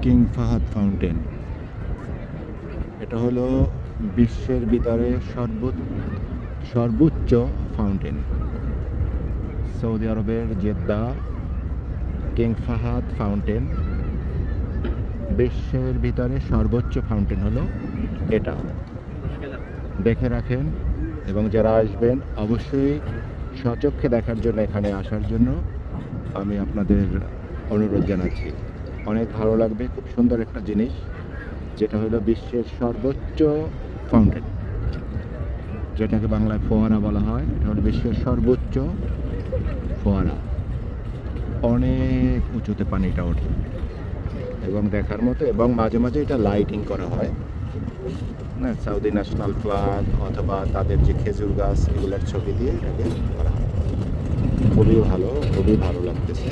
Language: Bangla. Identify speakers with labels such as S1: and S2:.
S1: কিং ফাহাদ ফাউন্টেন, এটা হলো বিশ্বের ভিতরে সর্বোচ্চ ফাউন্টেন। সৌদি আরবের জেদ্দা কিং ফাহাদ ফাউন্টেন, বিশ্বের ভিতরে সর্বোচ্চ ফাউন্টেন হলো এটা। দেখে রাখেন এবং যারা আসবেন অবশ্যই স্বচক্ষে দেখার জন্য, এখানে আসার জন্য আমি আপনাদের অনুরোধ জানাচ্ছি। অনেক ভালো লাগবে, খুব সুন্দর একটা জিনিস, যেটা হলো বিশ্বের সর্বোচ্চ ফাউন্টেন, যেটাকে বাংলায় ফোয়ারা বলা হয়। এটা হলো বিশ্বের সর্বোচ্চ ফোয়ারা। অনেক উঁচুতে পানিটা ওঠে এবং দেখার মতো, এবং মাঝে মাঝে এটা লাইটিং করা হয় না, সৌদি ন্যাশনাল ফ্ল্যাগ অথবা তাদের যে খেজুর গাছ এগুলোর ছবি দিয়ে এটাকে করা হয়। খুবই ভালো লাগতেছে।